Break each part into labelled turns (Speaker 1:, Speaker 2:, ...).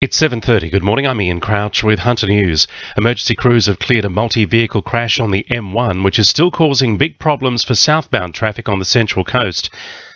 Speaker 1: It's 7:30. Good morning. I'm Ian Crouch with Hunter News. Emergency crews have cleared a multi-vehicle crash on the M1, which is still causing big problems for southbound traffic on the Central Coast.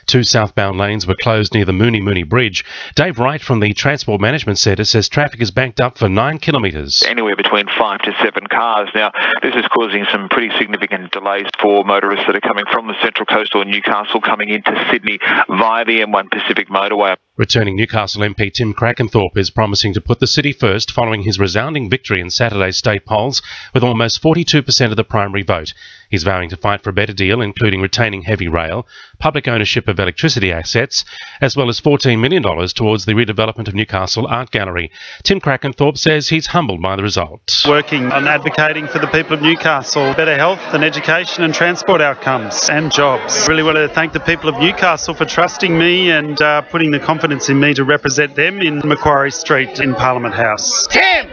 Speaker 1: Two southbound lanes were closed near the Mooney Bridge. Dave Wright from the Transport Management Centre says traffic is banked up for 9 kilometres.
Speaker 2: Anywhere between 5 to 7 cars. Now, this is causing some pretty significant delays for motorists that are coming from the Central Coast or Newcastle coming into Sydney via the M1 Pacific motorway.
Speaker 1: Returning Newcastle MP Tim Crackenthorpe is promising to put the city first following his resounding victory in Saturday's state polls with almost 42% of the primary vote. He's vowing to fight for a better deal, including retaining heavy rail, public ownership of electricity assets, as well as $14 million towards the redevelopment of Newcastle Art Gallery. Tim Crackenthorpe says he's humbled by the result.
Speaker 3: Working on advocating for the people of Newcastle, better health and education and transport outcomes and jobs. Really want to thank the people of Newcastle for trusting me and putting the confidence in me to represent them in Macquarie Street in Parliament House.
Speaker 4: Tim!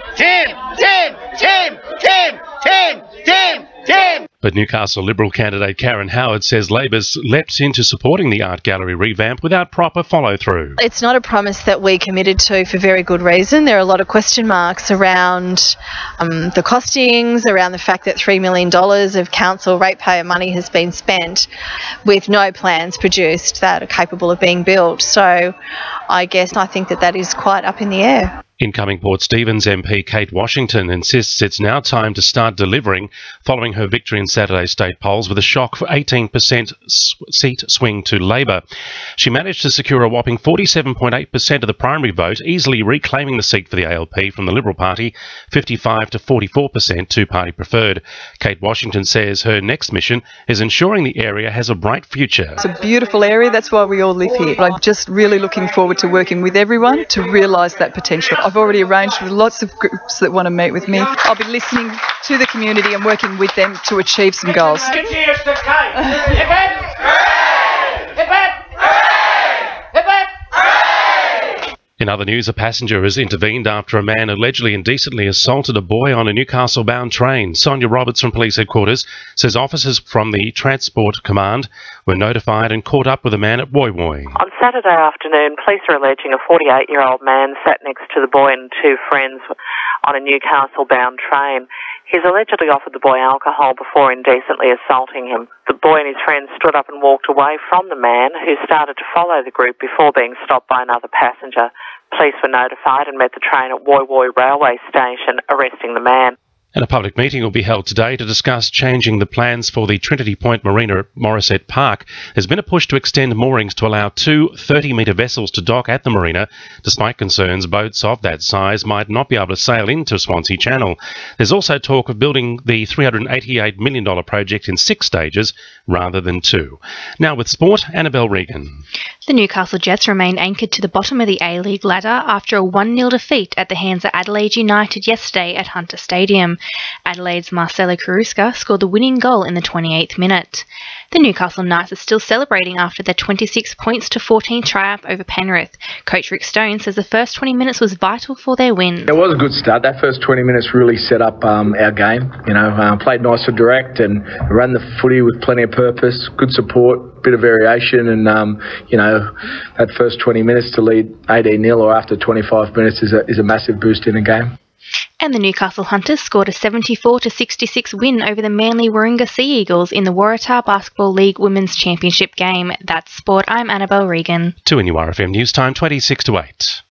Speaker 1: But Newcastle Liberal candidate Karen Howard says Labor's leapt into supporting the art gallery revamp without proper follow-through.
Speaker 5: It's not a promise that we committed to for very good reason. There are a lot of question marks around the costings, around the fact that $3 million of council ratepayer money has been spent with no plans produced that are capable of being built. So I think that is quite up in the air.
Speaker 1: Incoming Port Stephens MP Kate Washington insists it's now time to start delivering following her victory in Saturday's state polls with a shock for 18% seat swing to Labor. She managed to secure a whopping 47.8% of the primary vote, easily reclaiming the seat for the ALP from the Liberal Party, 55 to 44% two-party preferred. Kate Washington says her next mission is ensuring the area has a bright future.
Speaker 6: It's a beautiful area, that's why we all live here. I'm just really looking forward to working with everyone to realise that potential. I've already arranged with lots of groups that want to meet with me. I'll be listening to the community and working with them to achieve some goals.
Speaker 4: Cheers to Kate!
Speaker 1: In other news, a passenger has intervened after a man allegedly indecently assaulted a boy on a Newcastle-bound train. Sonia Roberts from Police Headquarters says officers from the Transport Command were notified and caught up with a man at Woy Woy.
Speaker 7: On Saturday afternoon, police are alleging a 48-year-old man sat next to the boy and two friends on a Newcastle-bound train. He's allegedly offered the boy alcohol before indecently assaulting him. The boy and his friends stood up and walked away from the man, who started to follow the group before being stopped by another passenger. Police were notified and met the train at Woy Woy railway station, arresting the man.
Speaker 1: And a public meeting will be held today to discuss changing the plans for the Trinity Point Marina at Morisset Park. There's been a push to extend moorings to allow two 30-metre vessels to dock at the marina, despite concerns boats of that size might not be able to sail into Swansea Channel. There's also talk of building the $388 million project in 6 stages rather than 2. Now with sport, Annabelle Regan.
Speaker 8: The Newcastle Jets remained anchored to the bottom of the A-League ladder after a 1-0 defeat at the hands of Adelaide United yesterday at Hunter Stadium. Adelaide's Marcelo Carusca scored the winning goal in the 28th minute. The Newcastle Knights are still celebrating after their 26 points to 14 triumph over Penrith. Coach Rick Stone says the first 20 minutes was vital for their win.
Speaker 9: It was a good start. That first 20 minutes really set up our game. Played nice and direct and ran the footy with plenty of purpose, good support, bit of variation, and that first 20 minutes to lead 18-0 or after 25 minutes is a massive boost in a game.
Speaker 8: And the Newcastle Hunters scored a 74-66 win over the Manly Warringah Sea Eagles in the Waratah Basketball League Women's Championship game. That's sport. I'm Annabelle Regan.
Speaker 1: 2 NURFM News Time, 26 to 8.